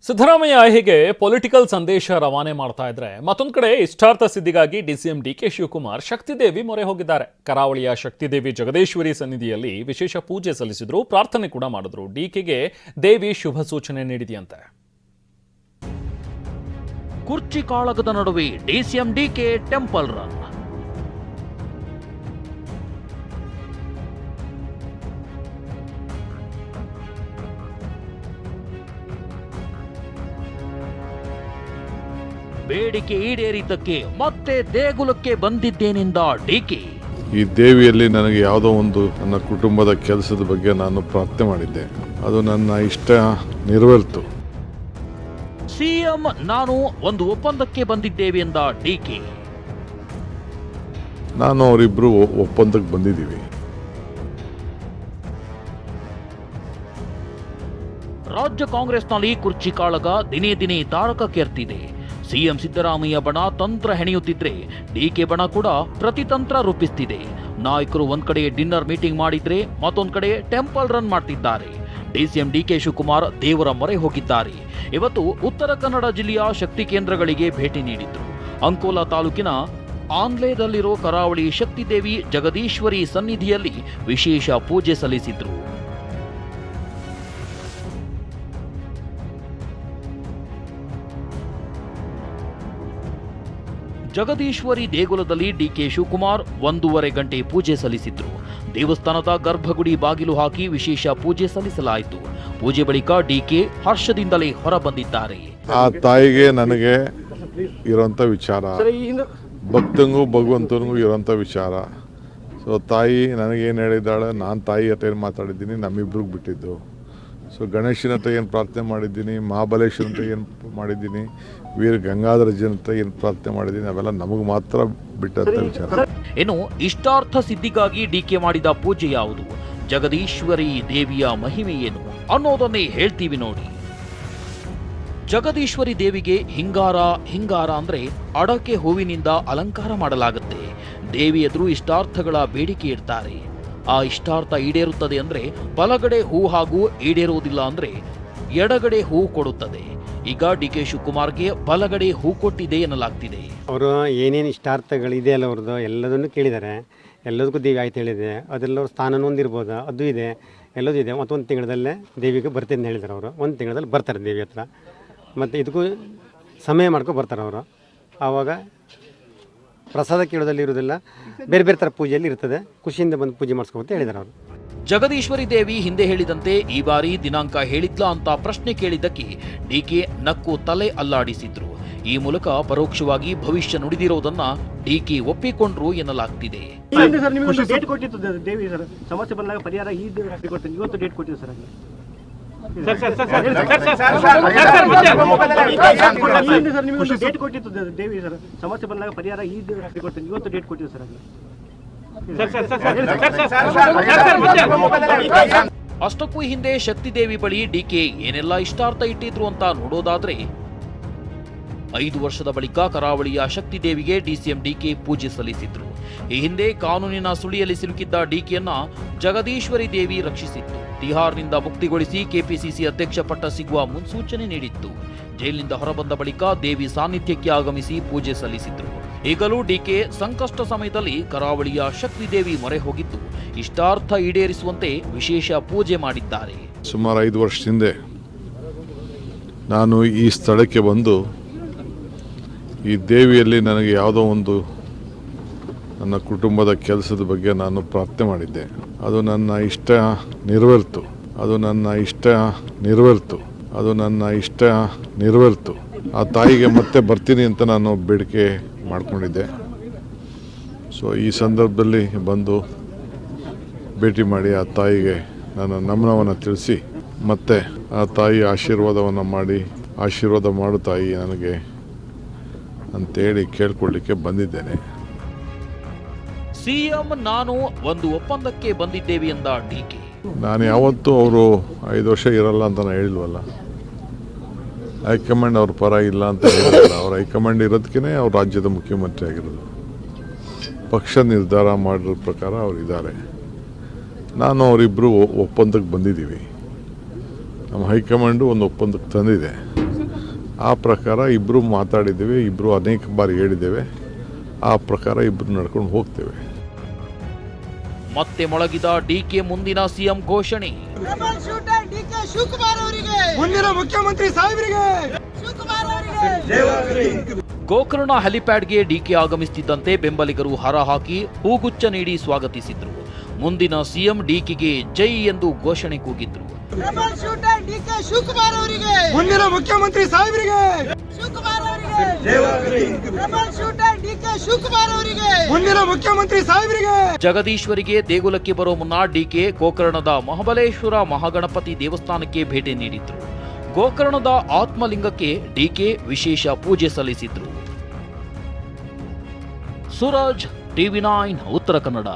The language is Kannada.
ಸಿದ್ದರಾಮಯ್ಯ ಹೀಗೆ ಪೊಲಿಟಿಕಲ್ ಸಂದೇಶ ರವಾನೆ ಮಾಡ್ತಾ ಇದ್ರೆ ಮತ್ತೊಂದು ಕಡೆ ಇಷ್ಟಾರ್ಥ ಸಿದ್ಧಿಗಾಗಿ ಡಿಸಿಎಂ ಡಿಕೆ ಶಿವಕುಮಾರ್ ಶಕ್ತಿದೇವಿ ಮೊರೆ ಹೋಗಿದ್ದಾರೆ. ಕರಾವಳಿಯ ಶಕ್ತಿದೇವಿ ಜಗದೀಶ್ವರಿ ಸನ್ನಿಧಿಯಲ್ಲಿ ವಿಶೇಷ ಪೂಜೆ ಸಲ್ಲಿಸಿದ್ರು, ಪ್ರಾರ್ಥನೆ ಕೂಡ ಮಾಡಿದ್ರು. ಡಿಕೆಗೆ ದೇವಿ ಶುಭ ಸೂಚನೆ ನೀಡಿದೆಯಂತೆ. ಕುರ್ಚಿ ಕಾಳಗದ ನಡುವೆ ಡಿಸಿಎಂ ಡಿಕೆ ಟೆಂಪಲ್ ರನ್. ಬೇಡಿಕೆ ಈಡೇರಿದ್ದಕ್ಕೆ ಮತ್ತೆ ದೇಗುಲಕ್ಕೆ ಬಂದಿದ್ದೇನೆಂದ ಡಿಕೆ. ಈ ದೇವಿಯಲ್ಲಿ ನನಗೆ ಯಾವುದೋ ಒಂದು ನನ್ನ ಕುಟುಂಬದ ಕೆಲಸದ ಬಗ್ಗೆ ನಾನು ಪ್ರಾರ್ಥನೆ ಮಾಡಿದ್ದೆ, ಅದು ನನ್ನ ಇಷ್ಟ ನೆರವೇರಿತು. ಸಿಎಂ ನಾನು ಒಂದು ಒಪ್ಪಂದಕ್ಕೆ ಬಂದಿದ್ದೇವೆ ಎಂದ ಡಿಕೆ. ನಾನು ಅವರಿಬ್ರು ಒಪ್ಪಂದಕ್ಕೆ ಬಂದಿದ್ದೀವಿ. ರಾಜ್ಯ ಕಾಂಗ್ರೆಸ್ನಲ್ಲಿ ಕುರ್ಚಿ ಕಾಳಗ ದಿನೇ ದಿನೇ ತಾರಕಕ್ಕೇರ್ತಿದೆ. ಸಿಎಂ ಸಿದ್ದರಾಮಯ್ಯ ಬಣ ತಂತ್ರ ಹೆಣೆಯುತ್ತಿದ್ರೆ ಡಿಕೆ ಬಣ ಕೂಡ ಪ್ರತಿತಂತ್ರ ರೂಪಿಸ್ತಿದೆ. ನಾಯಕರು ಒಂದ್ ಕಡೆ ಡಿನ್ನರ್ ಮೀಟಿಂಗ್ ಮಾಡಿದ್ರೆ ಮತ್ತೊಂದ್ ಕಡೆ ಟೆಂಪಲ್ ರನ್ ಮಾಡ್ತಿದ್ದಾರೆ. ಡಿಸಿಎಂ ಡಿಕೆ ಶಿವಕುಮಾರ್ ದೇವರ ಮೊರೆ ಹೋಗಿದ್ದಾರೆ. ಇವತ್ತು ಉತ್ತರ ಕನ್ನಡ ಜಿಲ್ಲೆಯ ಶಕ್ತಿ ಕೇಂದ್ರಗಳಿಗೆ ಭೇಟಿ ನೀಡಿದ್ರು. ಅಂಕೋಲಾ ತಾಲೂಕಿನ ಆನ್ಲೇದಲ್ಲಿರೋ ಕರಾವಳಿ ಶಕ್ತಿದೇವಿ ಜಗದೀಶ್ವರಿ ಸನ್ನಿಧಿಯಲ್ಲಿ ವಿಶೇಷ ಪೂಜೆ ಸಲ್ಲಿಸಿದ್ರು. ಜಗದೀಶ್ವರಿ ದೇಗುಲದಲ್ಲಿ ಡಿಕೆ ಶಿವಕುಮಾರ್ 1.5 ಗಂಟೆ ಪೂಜೆ ಸಲ್ಲಿಸಿದ್ರು. ದೇವಸ್ಥಾನದ ಗರ್ಭಗುಡಿ ಬಾಗಿಲು ಹಾಕಿ ವಿಶೇಷ ಪೂಜೆ ಸಲ್ಲಿಸಲಾಯಿತು. ಪೂಜೆ ಬಳಿಕ ಡಿಕೆ ಹರ್ಷದಿಂದಲೇ ಹೊರ ಬಂದಿದ್ದಾರೆ. ಆ ತಾಯಿಗೆ ನನಗೆ ಇರೋಂಥ ವಿಚಾರ, ಭಕ್ತಂಗೂ ಭಗವಂತನಿಗೂ ಇರೋಂಥ ವಿಚಾರ. ಸೊ ತಾಯಿ ನನಗೇನು ಹೇಳಿದ್ದಾಳೆ, ನಾನು ತಾಯಿ ಹತ್ರ ಏನು ಮಾತಾಡಿದ್ದೀನಿ, ನಮ್ಮಿಬ್ರಿಗೆ ಬಿಟ್ಟಿದ್ದು. ಸೊ ಗಣೇಶನ ಹತ್ರ ಏನು ಪ್ರಾರ್ಥನೆ ಮಾಡಿದ್ದೀನಿ, ಮಹಾಬಲೇಶ್ವರ ಹತ್ರ ಏನು ಮಾಡಿದ್ದೀನಿ, ವೀರ ಗಂಗಾಧರಜನ ಹತ್ರ ಏನು ಪ್ರಾರ್ಥನೆ ಮಾಡಿದ್ದೀನಿ, ಅವೆಲ್ಲ ನಮಗೆ ಮಾತ್ರ ಬಿಟ್ಟಂಥ ವಿಚಾರ. ಇನ್ನು ಇಷ್ಟಾರ್ಥ ಸಿದ್ಧಿಗಾಗಿ ಡಿಕೆ ಮಾಡಿದ ಪೂಜೆ ಯಾವುದು, ಜಗದೀಶ್ವರಿ ದೇವಿಯ ಮಹಿಮೆ ಏನು ಅನ್ನೋದನ್ನೇ ಹೇಳ್ತೀವಿ ನೋಡಿ. ಜಗದೀಶ್ವರಿ ದೇವಿಗೆ ಹಿಂಗಾರ ಅಂದ್ರೆ ಅಡಕೆ ಹೂವಿನಿಂದ ಅಲಂಕಾರ ಮಾಡಲಾಗುತ್ತೆ. ದೇವಿ ಎದುರು ಇಷ್ಟಾರ್ಥಗಳ ಬೇಡಿಕೆ ಇಡ್ತಾರೆ. ಆ ಇಷ್ಟಾರ್ಥ ಈಡೇರುತ್ತದೆ ಅಂದ್ರೆ ಬಲಗಡೆ ಹೂ ಹಾಗೂ ಈಡೇರುವುದಿಲ್ಲ ಅಂದ್ರೆ ಎಡಗಡೆ ಹೂ ಕೊಡುತ್ತದೆ. ಈಗ ಡಿಕೆ ಶಿವಕುಮಾರ್ಗೆ ಬಲಗಡೆ ಹೂ ಕೊಟ್ಟಿದೆ ಎನ್ನಲಾಗ್ತಿದೆ. ಅವರು ಏನೇನು ಇಷ್ಟಾರ್ಥಗಳಿದೆ ಅಲ್ಲ ಅವ್ರದ್ದು ಎಲ್ಲದನ್ನು ಕೇಳಿದ್ದಾರೆ. ಎಲ್ಲದಕ್ಕೂ ದೇವಿ ಆಯ್ತು ಹೇಳಿದೆ. ಅದೆಲ್ಲವ್ರ ಸ್ಥಾನನೂ ಒಂದಿರ್ಬೋದು, ಅದು ಇದೆ, ಎಲ್ಲದೂ ಇದೆ. ಮತ್ತು 1 ತಿಂಗಳಲ್ಲೇ ದೇವಿಗೆ ಬರ್ತೀನಿ ಅಂತ ಹೇಳಿದ್ದಾರೆ ಅವರು. 1 ತಿಂಗಳಲ್ಲಿ ಬರ್ತಾರೆ ದೇವಿ ಹತ್ರ. ಮತ್ತು ಇದಕ್ಕೂ ಸಮಯ ಮಾಡ್ಕೊಂಡು ಬರ್ತಾರೆ ಅವರು. ಆವಾಗ ಪ್ರಸಾದ ಕೇಳೋದಲ್ಲಿ ಇರೋದಿಲ್ಲ, ಬೇರೆ ಬೇರೆ ಥರ ಪೂಜೆಯಲ್ಲಿ ಇರ್ತದೆ. ಖುಷಿಯಿಂದ ಬಂದು ಪೂಜೆ ಮಾಡಿಸ್ಕೊತ ಹೇಳಿದ್ದಾರೆ ಅವರು. ಜಗದೀಶ್ವರಿ ದೇವಿ ಹಿಂದೆ ಹೇಳಿದಂತೆ ಈ ಬಾರಿ ದಿನಾಂಕ ಹೇಳಿದ್ಲಾ ಅಂತ ಪ್ರಶ್ನೆ ಕೇಳಿದ್ದಕ್ಕೆ ಡಿಕೆ ನಕ್ಕು ತಲೆ ಅಲ್ಲಾಡಿಸಿದ್ರು. ಈ ಮೂಲಕ ಪರೋಕ್ಷವಾಗಿ ಭವಿಷ್ಯ ನುಡಿದಿರೋದನ್ನ ಡಿಕೆ ಒಪ್ಪಿಕೊಂಡ್ರು ಎನ್ನಲಾಗ್ತಿದೆ. ಸಮಸ್ಯೆ ಬಂದಾಗ ಪರಿಹಾರ ಈ ಕೊಡ್ತೀನಿ, ಇವತ್ತು ಡೇಟ್ ಕೊಟ್ಟಿದ್ದು ಸರ್. ಡೇಟ್ ಕೊಟ್ಟಿತ್ತು ದೇವಿ ಸರ್, ಸಮಸ್ಯೆ ಬಂದಾಗ ಪರಿಹಾರ ಈ ಕೊಡ್ತೀನಿ, ಇವತ್ತು ಡೇಟ್ ಕೊಟ್ಟಿದ್ದು ಸರ್. ಅಷ್ಟಕ್ಕೂ ಹಿಂದೆ ಶಕ್ತಿದೇವಿ ಬಳಿ ಡಿಕೆ ಏನೆಲ್ಲ ಇಷ್ಟಾರ್ಥ ಇಟ್ಟಿದ್ರು ಅಂತ ನೋಡೋದಾದ್ರೆ 5 ವರ್ಷದ ಬಳಿಕ ಕರಾವಳಿಯ ಶಕ್ತಿದೇವಿಗೆ ಡಿಸಿಎಂ ಡಿಕೆ ಪೂಜೆ ಸಲ್ಲಿಸಿದ್ರು. ಈ ಹಿಂದೆ ಕಾನೂನಿನ ಸುಳಿಯಲ್ಲಿ ಸಿಲುಕಿದ್ದ ಡಿಕೆಯನ್ನ ಜಗದೀಶ್ವರಿ ದೇವಿ ರಕ್ಷಿಸಿತ್ತು. ತಿಹಾರ್ನಿಂದ ಮುಕ್ತಿಗೊಳಿಸಿ ಕೆಪಿಸಿಸಿ ಅಧ್ಯಕ್ಷ ಪಟ್ಟ ಸಿಗುವ ಮುನ್ಸೂಚನೆ ನೀಡಿತ್ತು. ಜೈಲಿನಿಂದ ಹೊರಬಂದ ಬಳಿಕ ದೇವಿ ಸಾನ್ನಿಧ್ಯಕ್ಕೆ ಆಗಮಿಸಿ ಪೂಜೆ ಸಲ್ಲಿಸಿದ್ರು. ಈಗಲೂ ಡಿಕೆ ಸಂಕಷ್ಟ ಸಮಯದಲ್ಲಿ ಕರಾವಳಿಯ ಶಕ್ತಿದೇವಿ ಮೊರೆ ಹೋಗಿದ್ದು ಇಷ್ಟಾರ್ಥ ಈಡೇರಿಸುವಂತೆ ವಿಶೇಷ ಪೂಜೆ ಮಾಡಿದ್ದಾರೆ. ಸುಮಾರು 5 ವರ್ಷದಿಂದ ನಾನು ಈ ಸ್ಥಳಕ್ಕೆ ಬಂದು ಈ ದೇವಿಯಲ್ಲಿ ನನಗೆ ಯಾವುದೋ ಒಂದು ನನ್ನ ಕುಟುಂಬದ ಕೆಲಸದ ಬಗ್ಗೆ ನಾನು ಪ್ರಾರ್ಥನೆ ಮಾಡಿದ್ದೆ, ಅದು ನನ್ನ ಇಷ್ಟ ನೆರವೇರಿತು. ಆ ತಾಯಿಗೆ ಮತ್ತೆ ಬರ್ತೀನಿ ಅಂತ ನಾನು ಬೇಡಿಕೆ ಮಾಡ್ಕೊಂಡಿದ್ದೆ. ಸೊ ಈ ಸಂದರ್ಭದಲ್ಲಿ ಬಂದು ಭೇಟಿ ಮಾಡಿ ಆ ತಾಯಿಗೆ ನನ್ನ ನಮನವನ್ನು ತಿಳಿಸಿ ಮತ್ತೆ ಆ ತಾಯಿ ಆಶೀರ್ವಾದವನ್ನು ಮಾಡಿ, ಆಶೀರ್ವಾದ ಮಾಡು ತಾಯಿ ನನಗೆ ಅಂತೇಳಿ ಕೇಳ್ಕೊಳ್ಳಿಕ್ಕೆ ಬಂದಿದ್ದೇನೆ. ಸಿಎಂ ನಾನು ಒಂದು ಒಪ್ಪಂದಕ್ಕೆ ಬಂದಿದ್ದೇವೆ ಎಂದ ಡಿಕೆ. ನಾನು ಯಾವತ್ತೂ ಅವರು 5 ವರ್ಷ ಇರಲ್ಲ ಅಂತ ನಾನು ಹೇಳಿಲ್ವಲ್ಲ. ಹೈಕಮಾಂಡ್ ಅವ್ರ ಪರ ಇಲ್ಲ ಅಂತ ಹೇಳಿಲ್ಲ. ಅವ್ರ ಹೈಕಮಾಂಡ್ ಇರೋದಕ್ಕೇ ಅವ್ರು ರಾಜ್ಯದ ಮುಖ್ಯಮಂತ್ರಿ ಆಗಿರೋದು. ಪಕ್ಷ ನಿರ್ಧಾರ ಮಾಡಿರೋ ಪ್ರಕಾರ ಅವ್ರು ಇದ್ದಾರೆ. ನಾನು ಅವರಿಬ್ಬರು ಒಪ್ಪಂದಕ್ಕೆ ಬಂದಿದ್ದೀವಿ. ನಮ್ಮ ಹೈಕಮಾಂಡು ಒಂದು ಒಪ್ಪಂದಕ್ಕೆ ತಂದಿದೆ. ಆ ಪ್ರಕಾರ ಇಬ್ಬರು ಮಾತಾಡಿದ್ದೇವೆ, ಇಬ್ಬರು ಅನೇಕ ಬಾರಿ ಹೇಳಿದ್ದೇವೆ. ಆ ಪ್ರಕಾರ ಇಬ್ಬರು ನಡ್ಕೊಂಡು ಹೋಗ್ತೇವೆ. ಮತ್ತೆ ಮೊಳಗಿದ ಡಿಕೆ ಮುಂದಿನ ಸಿಎಂ ಘೋಷಣೆ. ಡಬಲ್ ಶೂಟರ್ ಡಿಕೆ ಶಿವಕುಮಾರ್ ಅವರಿಗೆ, ಮುಂದಿನ ಮುಖ್ಯಮಂತ್ರಿ ಸಾಹೇಬರಿಗೆ ಶಿವಕುಮಾರ್ ಅವರಿಗೆ. ಗೋಕರ್ಣ ಹೆಲಿಪ್ಯಾಡ್ಗೆ ಡಿಕೆ ಆಗಮಿಸುತ್ತಿದ್ದಂತೆ ಬೆಂಬಲಿಗರು ಹರ ಹಾಕಿ ಹೂಗುಚ್ಛ ನೀಡಿ ಸ್ವಾಗತಿಸಿದ್ರು. ಮುಂದಿನ ಸಿಎಂ ಡಿಕೆಗೆ ಜೈ ಎಂದು ಘೋಷಣೆ ಕೂಗಿದ್ರು. ಡಬಲ್ ಶೂಟರ್ ಡಿಕೆ ಶಿವಕುಮಾರ್ ಅವರಿಗೆ, ಮುಂದಿನ ಮುಖ್ಯಮಂತ್ರಿ ಸಾಹೇಬರಿಗೆ ಶಿವಕುಮಾರ್ ಅವರಿಗೆ. ಡಬಲ್ ಶೂಟರ್ ಡಿಕೆ ಶಿವಕುಮಾರ್ ಅವರಿಗೆ, ಮುಂದಿನ ಮುಖ್ಯಮಂತ್ರಿ ಸಾಹೇಬರಿಗೆ. ಜಗದೀಶ್ವರಿಗೆ ದೇಗುಲಕ್ಕೆ ಬರೋ ಮುನ್ನ ಡಿಕೆ ಗೋಕರ್ಣದ ಮಹಾಬಲೇಶ್ವರ ಮಹಾಗಣಪತಿ ದೇವಸ್ಥಾನಕ್ಕೆ ಭೇಟಿ ನೀಡಿದ್ರು. ಗೋಕರ್ಣದ ಆತ್ಮಲಿಂಗಕ್ಕೆ ಡಿಕೆ ವಿಶೇಷ ಪೂಜೆ ಸಲ್ಲಿಸಿದ್ರು. ಸೂರಜ್, ಟಿವಿ9 ಉತ್ತರ ಕನ್ನಡ.